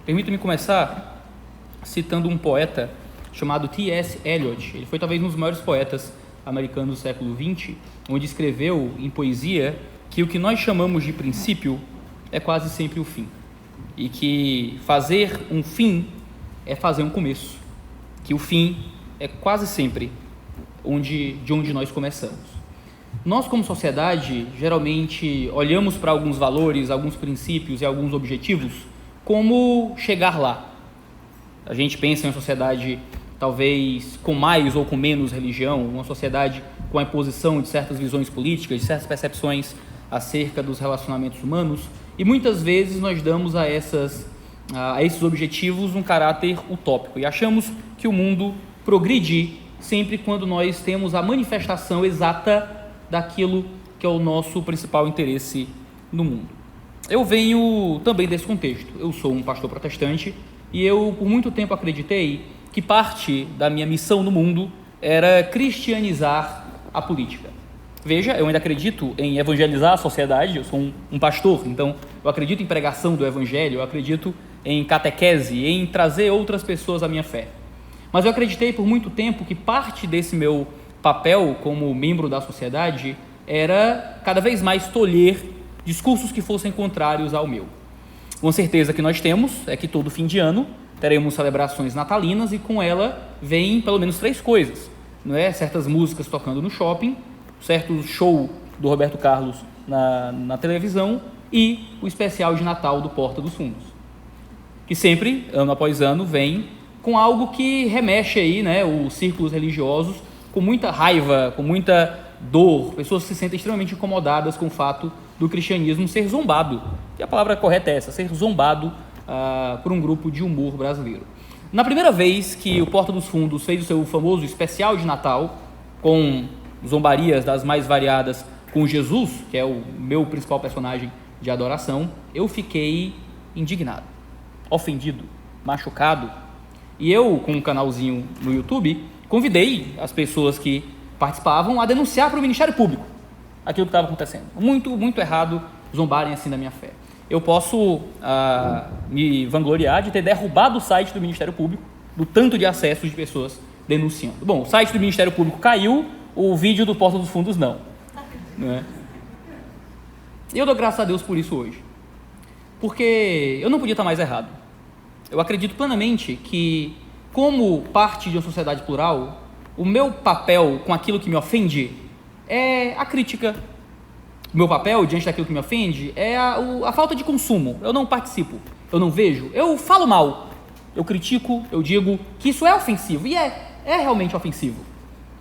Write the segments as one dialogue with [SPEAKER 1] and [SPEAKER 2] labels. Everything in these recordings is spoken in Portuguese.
[SPEAKER 1] Permita-me começar citando um poeta chamado T.S. Eliot. Ele foi talvez um dos maiores poetas americanos do século XX, onde escreveu em poesia que o que nós chamamos de princípio é quase sempre o fim, e que fazer um fim é fazer um começo, que o fim é quase sempre de onde nós começamos. Nós, como sociedade, geralmente olhamos para alguns valores, alguns princípios e alguns objetivos como chegar lá. A gente pensa em uma sociedade talvez com mais ou com menos religião, uma sociedade com a imposição de certas visões políticas, de certas percepções acerca dos relacionamentos humanos, e muitas vezes nós damos a esses objetivos um caráter utópico e achamos que o mundo progride sempre quando nós temos a manifestação exata daquilo que é o nosso principal interesse no mundo. Eu venho também desse contexto. Eu sou um pastor protestante e eu por muito tempo acreditei que parte da minha missão no mundo era cristianizar a política. Veja, eu ainda acredito em evangelizar a sociedade, eu sou um pastor, então eu acredito em pregação do evangelho, eu acredito em catequese, em trazer outras pessoas à minha fé. Mas eu acreditei por muito tempo que parte desse meu papel como membro da sociedade era cada vez mais tolher discursos que fossem contrários ao meu. Uma certeza que nós temos é que todo fim de ano teremos celebrações natalinas e com ela vem pelo menos 3 coisas, não é? Certas músicas tocando no shopping, certo show do Roberto Carlos na televisão e o especial de Natal do Porta dos Fundos, que sempre, ano após ano, vem com algo que remexe aí, né, os círculos religiosos com muita raiva, com muita dor, pessoas se sentem extremamente incomodadas com o fato do cristianismo ser zombado, que a palavra correta é essa, ser zombado por um grupo de humor brasileiro. Na primeira vez que o Porta dos Fundos fez o seu famoso especial de Natal, com zombarias das mais variadas com Jesus, que é o meu principal personagem de adoração, eu fiquei indignado, ofendido, machucado. E eu, com um canalzinho no YouTube, convidei as pessoas que participavam a denunciar para o Ministério Público aquilo que estava acontecendo. Muito, muito errado zombarem assim da minha fé. Eu posso me vangloriar de ter derrubado o site do Ministério Público, do tanto de acessos de pessoas denunciando. Bom, o site do Ministério Público caiu, o vídeo do Porta dos Fundos não é? E eu dou graças a Deus por isso hoje, porque eu não podia estar mais errado. Eu acredito plenamente que, como parte de uma sociedade plural, o meu papel com aquilo que me ofende é a crítica. O meu papel diante daquilo que me ofende é a falta de consumo. Eu não participo, eu não vejo, eu falo mal, eu critico, eu digo que isso é ofensivo, e é realmente ofensivo.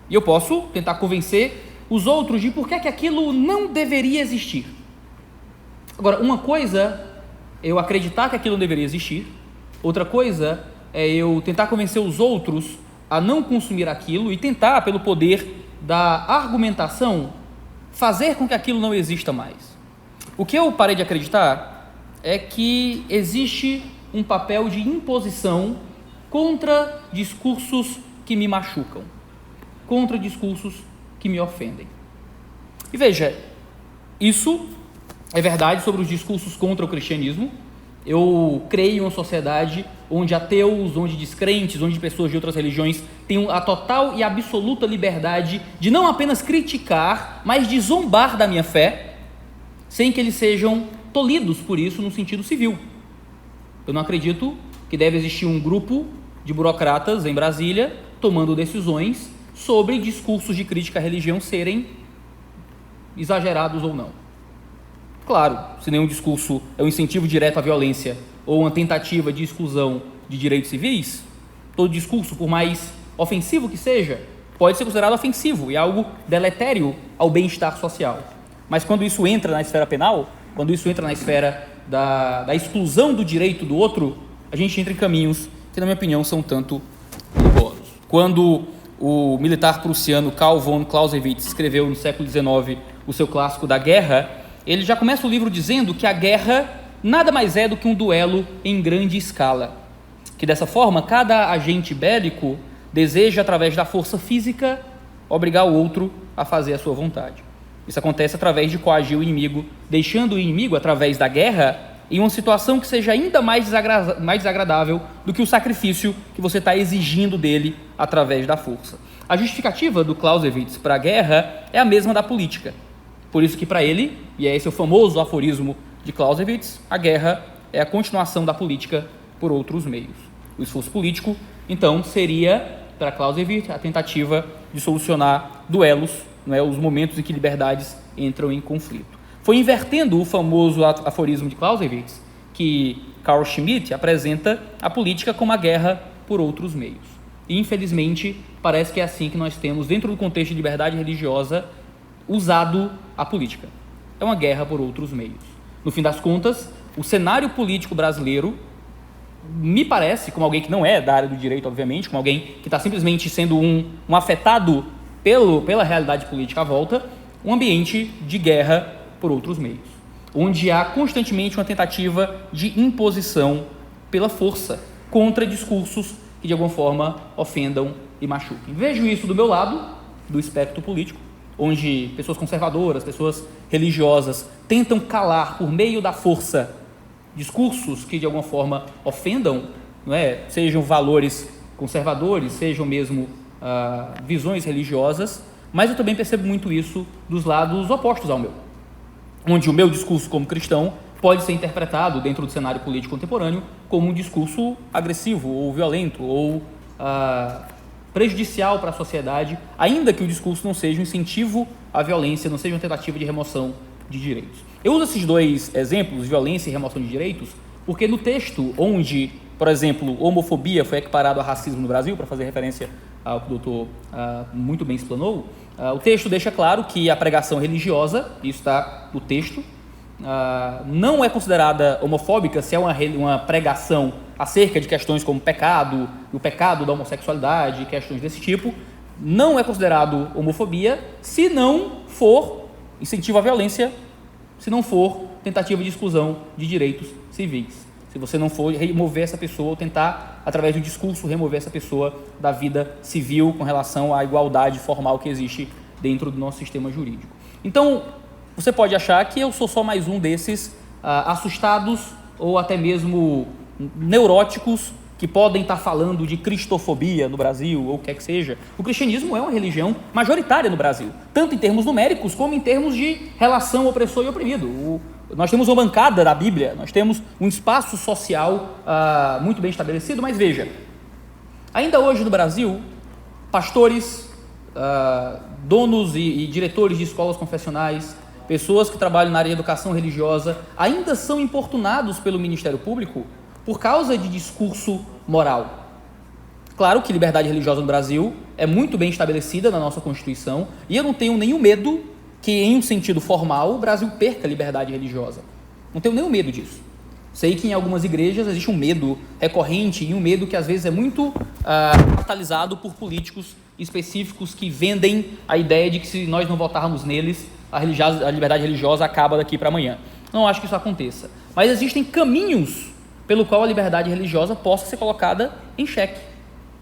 [SPEAKER 1] E eu posso tentar convencer os outros de por que aquilo não deveria existir. Agora, uma coisa é eu acreditar que aquilo não deveria existir, outra coisa é eu tentar convencer os outros a não consumir aquilo e tentar, pelo poder da argumentação, fazer com que aquilo não exista mais. O que eu parei de acreditar é que existe um papel de imposição contra discursos que me machucam, contra discursos que me ofendem. E veja, isso é verdade sobre os discursos contra o cristianismo. Eu creio em uma sociedade onde ateus, onde descrentes, onde pessoas de outras religiões têm a total e absoluta liberdade de não apenas criticar, mas de zombar da minha fé, sem que eles sejam tolhidos por isso no sentido civil. Eu não acredito que deve existir um grupo de burocratas em Brasília tomando decisões sobre discursos de crítica à religião serem exagerados ou não. Claro, se nenhum discurso é um incentivo direto à violência ou uma tentativa de exclusão de direitos civis, todo discurso, por mais ofensivo que seja, pode ser considerado ofensivo e algo deletério ao bem-estar social. Mas quando isso entra na esfera penal, quando isso entra na esfera da exclusão do direito do outro, a gente entra em caminhos que, na minha opinião, são tanto perigosos. Quando o militar prussiano Karl von Clausewitz escreveu no século XIX o seu clássico da guerra, ele já começa o livro dizendo que a guerra nada mais é do que um duelo em grande escala, que dessa forma cada agente bélico deseja, através da força física, obrigar o outro a fazer a sua vontade. Isso acontece através de coagir o inimigo, deixando o inimigo, através da guerra, em uma situação que seja ainda mais desagradável do que o sacrifício que você está exigindo dele através da força. A justificativa do Clausewitz para a guerra é a mesma da política. Por isso que para ele, e esse é o famoso aforismo de Clausewitz, a guerra é a continuação da política por outros meios. O esforço político, então, seria, para Clausewitz, a tentativa de solucionar duelos, os momentos em que liberdades entram em conflito. Foi invertendo o famoso aforismo de Clausewitz que Carl Schmitt apresenta a política como a guerra por outros meios. E, infelizmente, parece que é assim que nós temos, dentro do contexto de liberdade religiosa, usado a política. É uma guerra por outros meios. No fim das contas, o cenário político brasileiro, me parece, como alguém que não é da área do direito, obviamente, como alguém que está simplesmente sendo um afetado pela realidade política à volta, um ambiente de guerra por outros meios, onde há constantemente uma tentativa de imposição pela força contra discursos que de alguma forma ofendam e machuquem. Vejo isso do meu lado, do espectro político, onde pessoas conservadoras, pessoas religiosas tentam calar por meio da força discursos que de alguma forma ofendam, sejam valores conservadores, sejam mesmo visões religiosas, mas eu também percebo muito isso dos lados opostos ao meu, onde o meu discurso como cristão pode ser interpretado dentro do cenário político contemporâneo como um discurso agressivo ou violento ou prejudicial para a sociedade, ainda que o discurso não seja um incentivo à violência, não seja uma tentativa de remoção de direitos. Eu uso esses dois exemplos, violência e remoção de direitos, porque no texto onde, por exemplo, homofobia foi equiparado a racismo no Brasil, para fazer referência ao que o doutor muito bem explanou, o texto deixa claro que a pregação religiosa, isso está no texto, não é considerada homofóbica se é uma pregação acerca de questões como pecado, o pecado da homossexualidade, questões desse tipo. Não é considerado homofobia se não for incentivo à violência, se não for tentativa de exclusão de direitos civis. Se você não for remover essa pessoa ou tentar, através do discurso, remover essa pessoa da vida civil com relação à igualdade formal que existe dentro do nosso sistema jurídico. Então, você pode achar que eu sou só mais um desses assustados ou até mesmo neuróticos que podem estar falando de cristofobia no Brasil, ou o que quer que seja. O cristianismo é uma religião majoritária no Brasil, tanto em termos numéricos como em termos de relação opressor e oprimido. Nós temos uma bancada da Bíblia, nós temos um espaço social muito bem estabelecido, mas veja, ainda hoje no Brasil, pastores, donos e diretores de escolas confessionais, pessoas que trabalham na área de educação religiosa, ainda são importunados pelo Ministério Público por causa de discurso moral. Claro que liberdade religiosa no Brasil é muito bem estabelecida na nossa Constituição e eu não tenho nenhum medo que, em um sentido formal, o Brasil perca a liberdade religiosa. Não tenho nenhum medo disso. Sei que em algumas igrejas existe um medo recorrente e um medo que às vezes é muito catalisado por políticos específicos que vendem a ideia de que se nós não votarmos neles, a liberdade religiosa acaba daqui para amanhã. Não acho que isso aconteça. Mas existem caminhos pelo qual a liberdade religiosa possa ser colocada em xeque.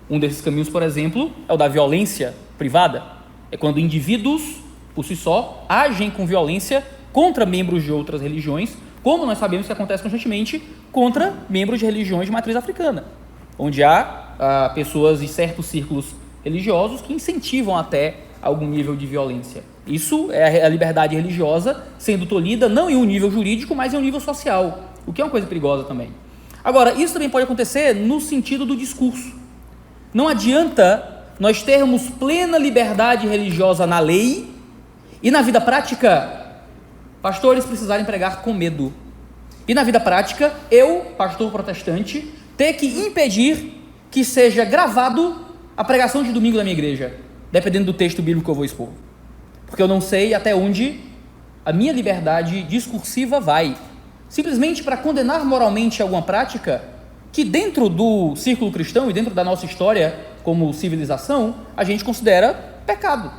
[SPEAKER 1] Um desses caminhos, por exemplo, é o da violência privada. É quando indivíduos, por si só, agem com violência contra membros de outras religiões, como nós sabemos que acontece constantemente contra membros de religiões de matriz africana, onde há pessoas de certos círculos religiosos que incentivam até algum nível de violência. Isso é a liberdade religiosa sendo tolhida não em um nível jurídico, mas em um nível social, o que é uma coisa perigosa também. Agora, isso também pode acontecer no sentido do discurso. Não adianta nós termos plena liberdade religiosa na lei e na vida prática, pastores precisarem pregar com medo. E na vida prática, eu, pastor protestante, ter que impedir que seja gravado a pregação de domingo da minha igreja, dependendo do texto bíblico que eu vou expor. Porque eu não sei até onde a minha liberdade discursiva vai. Simplesmente para condenar moralmente alguma prática que dentro do círculo cristão e dentro da nossa história como civilização, a gente considera pecado.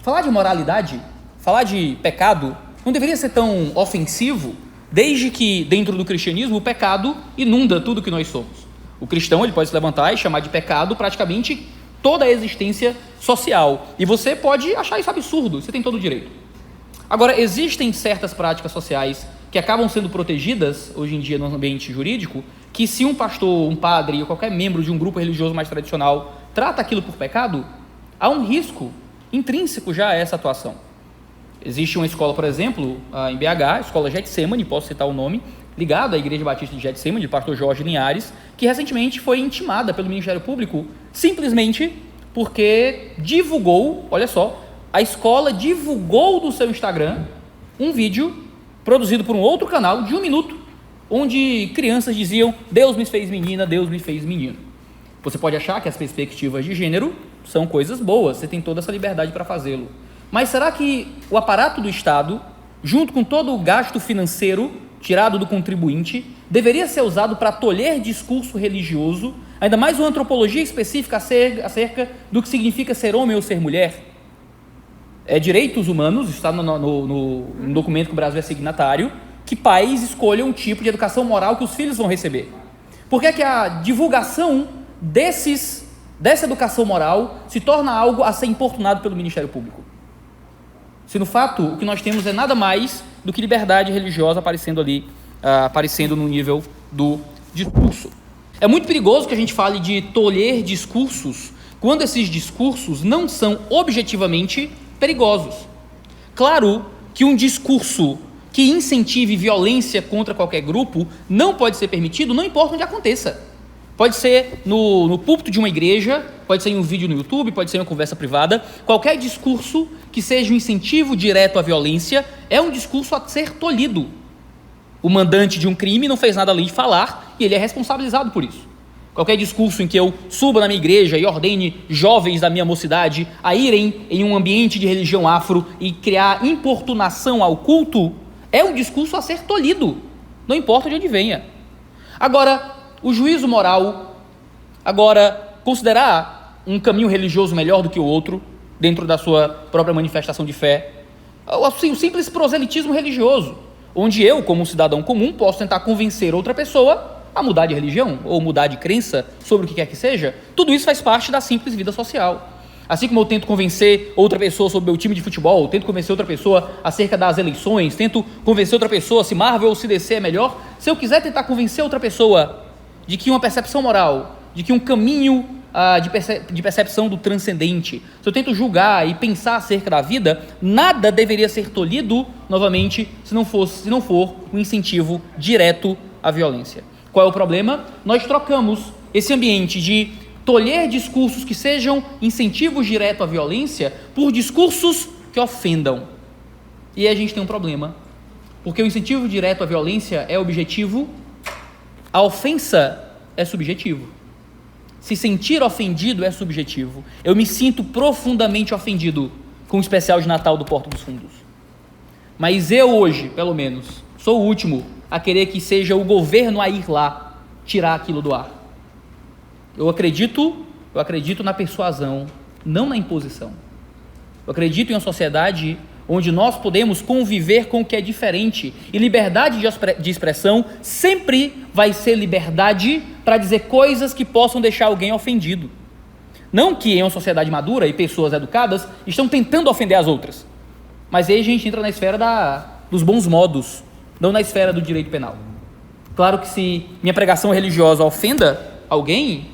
[SPEAKER 1] Falar de moralidade, falar de pecado, não deveria ser tão ofensivo, desde que dentro do cristianismo o pecado inunda tudo que nós somos. O cristão ele pode se levantar e chamar de pecado praticamente toda a existência social. E você pode achar isso absurdo, você tem todo o direito. Agora, existem certas práticas sociais que acabam sendo protegidas hoje em dia no ambiente jurídico, que se um pastor, um padre ou qualquer membro de um grupo religioso mais tradicional trata aquilo por pecado, há um risco intrínseco já a essa atuação. Existe uma escola, por exemplo, em BH, a Escola Getsemane, posso citar o nome, ligado à Igreja Batista de Getsemane, do pastor Jorge Linhares, que recentemente foi intimada pelo Ministério Público simplesmente porque divulgou, olha só, a escola divulgou do seu Instagram um vídeo produzido por um outro canal de 1 minuto, onde crianças diziam: Deus me fez menina, Deus me fez menino. Você pode achar que as perspectivas de gênero são coisas boas, você tem toda essa liberdade para fazê-lo. Mas será que o aparato do Estado, junto com todo o gasto financeiro tirado do contribuinte, deveria ser usado para tolher discurso religioso, ainda mais uma antropologia específica acerca do que significa ser homem ou ser mulher? Direitos humanos, está no documento que o Brasil é signatário, que pais escolham o tipo de educação moral que os filhos vão receber. Por que é que a divulgação dessa educação moral se torna algo a ser importunado pelo Ministério Público? Se no fato o que nós temos é nada mais do que liberdade religiosa aparecendo ali, aparecendo no nível do discurso. É muito perigoso que a gente fale de tolher discursos quando esses discursos não são objetivamente perigosos. Claro que um discurso que incentive violência contra qualquer grupo não pode ser permitido, não importa onde aconteça. Pode ser no púlpito de uma igreja, pode ser em um vídeo no YouTube, pode ser em uma conversa privada. Qualquer discurso que seja um incentivo direto à violência é um discurso a ser tolhido. O mandante de um crime não fez nada além de falar e ele é responsabilizado por isso. Qualquer discurso em que eu suba na minha igreja e ordene jovens da minha mocidade a irem em um ambiente de religião afro e criar importunação ao culto é um discurso a ser tolhido, não importa de onde venha. Agora, o juízo moral, considerar um caminho religioso melhor do que o outro, dentro da sua própria manifestação de fé, o simples proselitismo religioso, onde eu, como um cidadão comum, posso tentar convencer outra pessoa a mudar de religião, ou mudar de crença sobre o que quer que seja, tudo isso faz parte da simples vida social. Assim como eu tento convencer outra pessoa sobre o meu time de futebol, tento convencer outra pessoa acerca das eleições, tento convencer outra pessoa se Marvel ou se DC é melhor, se eu quiser tentar convencer outra pessoa de que uma percepção moral, de que um caminho de percepção do transcendente, se eu tento julgar e pensar acerca da vida, nada deveria ser tolhido, novamente, se não for um incentivo direto à violência. Qual é o problema? Nós trocamos esse ambiente de tolher discursos que sejam incentivos direto à violência por discursos que ofendam. E aí a gente tem um problema, porque o incentivo direto à violência é objetivo, a ofensa é subjetivo. Se sentir ofendido é subjetivo. Eu me sinto profundamente ofendido com o especial de Natal do Porto dos Fundos. Mas eu hoje, pelo menos, sou o último a querer que seja o governo a ir lá tirar aquilo do ar. Eu acredito na persuasão, não na imposição. Eu acredito em uma sociedade onde nós podemos conviver com o que é diferente, e liberdade de expressão sempre vai ser liberdade para dizer coisas que possam deixar alguém ofendido. Não que em uma sociedade madura e pessoas educadas estão tentando ofender as outras, mas aí a gente entra na esfera dos bons modos, não na esfera do direito penal. Claro que se minha pregação religiosa ofenda alguém,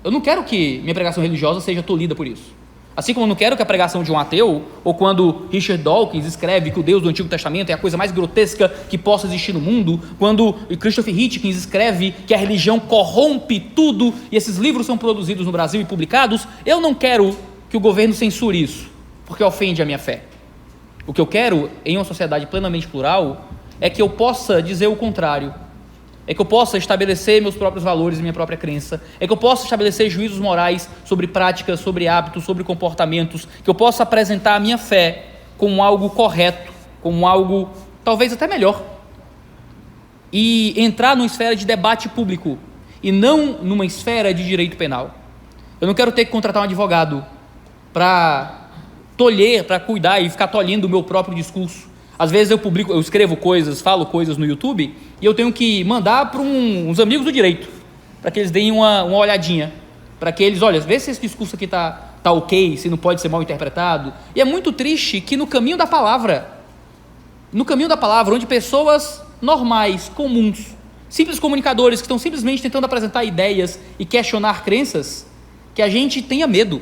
[SPEAKER 1] eu não quero que minha pregação religiosa seja tolhida por isso. Assim como eu não quero que a pregação de um ateu, ou quando Richard Dawkins escreve que o Deus do Antigo Testamento é a coisa mais grotesca que possa existir no mundo, quando Christopher Hitchens escreve que a religião corrompe tudo, e esses livros são produzidos no Brasil e publicados, eu não quero que o governo censure isso, porque ofende a minha fé. O que eu quero, em uma sociedade plenamente plural, é que eu possa dizer o contrário. É que eu possa estabelecer meus próprios valores e minha própria crença, é que eu possa estabelecer juízos morais sobre práticas, sobre hábitos, sobre comportamentos, que eu possa apresentar a minha fé como algo correto, como algo talvez até melhor, e entrar numa esfera de debate público e não numa esfera de direito penal. Eu não quero ter que contratar um advogado para tolher, para cuidar e ficar tolhendo o meu próprio discurso. Às vezes eu escrevo coisas, falo coisas no YouTube e eu tenho que mandar para uns amigos do direito, para que eles deem uma olhadinha, para que eles, olha, vê se esse discurso aqui tá ok, se não pode ser mal interpretado. E é muito triste que no caminho da palavra no caminho da palavra, onde pessoas normais, comuns, simples comunicadores que estão simplesmente tentando apresentar ideias e questionar crenças, que a gente tenha medo,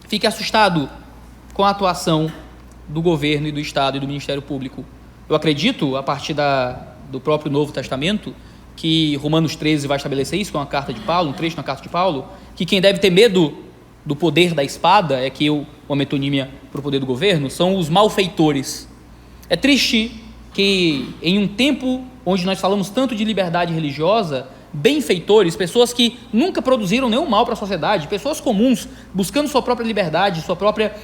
[SPEAKER 1] fique assustado com a atuação do governo e do Estado e do Ministério Público. Eu acredito, a partir do próprio Novo Testamento, que Romanos 13 vai estabelecer isso, com a carta de Paulo, um trecho na carta de Paulo, que quem deve ter medo do poder da espada, é que uma metonímia para o poder do governo, são os malfeitores. É triste que em um tempo onde nós falamos tanto de liberdade religiosa, benfeitores, pessoas que nunca produziram nenhum mal para a sociedade, pessoas comuns, buscando sua própria liberdade, sua própria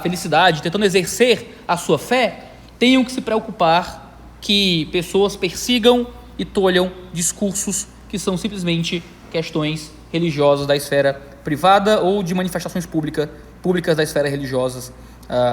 [SPEAKER 1] felicidade, tentando exercer a sua fé, tenham que se preocupar que pessoas persigam e tolham discursos que são simplesmente questões religiosas da esfera privada ou de manifestações públicas da esfera religiosa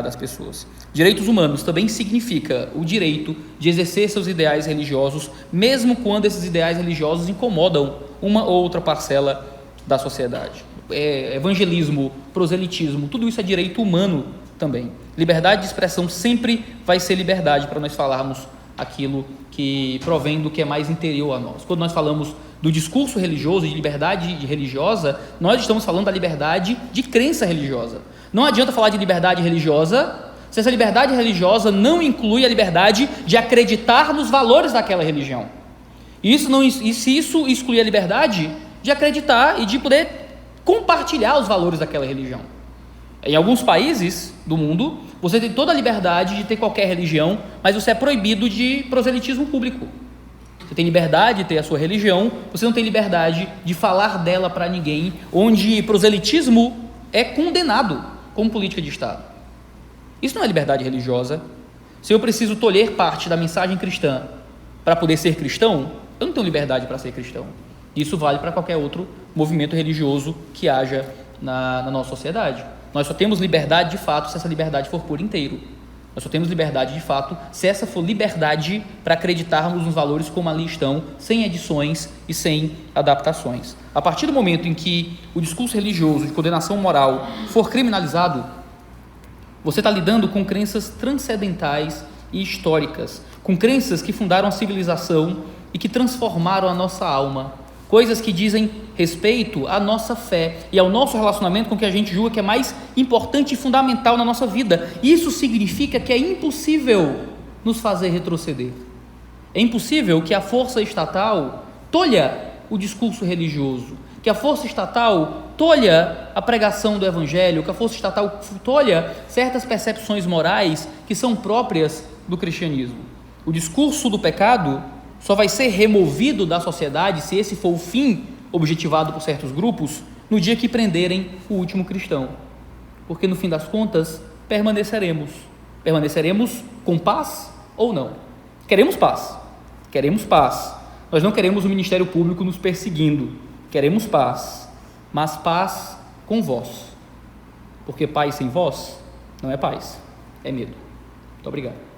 [SPEAKER 1] das pessoas. Direitos humanos também significa o direito de exercer seus ideais religiosos, mesmo quando esses ideais religiosos incomodam uma ou outra parcela da sociedade. Evangelismo, proselitismo, tudo isso é direito humano também. Liberdade de expressão sempre vai ser liberdade para nós falarmos aquilo que provém do que é mais interior a nós. Quando nós falamos do discurso religioso, de liberdade religiosa, nós estamos falando da liberdade de crença religiosa. Não adianta falar de liberdade religiosa se essa liberdade religiosa não inclui a liberdade de acreditar nos valores daquela religião. E se isso excluir a liberdade de acreditar e de poder compartilhar os valores daquela religião. Em alguns países do mundo, você tem toda a liberdade de ter qualquer religião, mas você é proibido de proselitismo público. Você tem liberdade de ter a sua religião, você não tem liberdade de falar dela para ninguém, onde proselitismo é condenado como política de Estado. Isso não é liberdade religiosa. Se eu preciso tolher parte da mensagem cristã para poder ser cristão, eu não tenho liberdade para ser cristão. Isso vale para qualquer outro movimento religioso que haja na nossa sociedade. Nós só temos liberdade de fato se essa liberdade for por inteiro. Nós só temos liberdade de fato se essa for liberdade para acreditarmos nos valores como ali estão, sem edições e sem adaptações. A partir do momento em que o discurso religioso de condenação moral for criminalizado, você está lidando com crenças transcendentais e históricas, com crenças que fundaram a civilização e que transformaram a nossa alma, coisas que dizem respeito à nossa fé e ao nosso relacionamento com o que a gente julga que é mais importante e fundamental na nossa vida. Isso significa que é impossível nos fazer retroceder. É impossível que a força estatal tolha o discurso religioso, que a força estatal tolha a pregação do evangelho, que a força estatal tolha certas percepções morais que são próprias do cristianismo. O discurso do pecado só vai ser removido da sociedade, se esse for o fim objetivado por certos grupos, no dia que prenderem o último cristão. Porque no fim das contas, permaneceremos com paz ou não? Queremos paz. Nós não queremos o Ministério Público nos perseguindo. Queremos paz, mas paz com vós. Porque paz sem vós não é paz, é medo. Muito obrigado.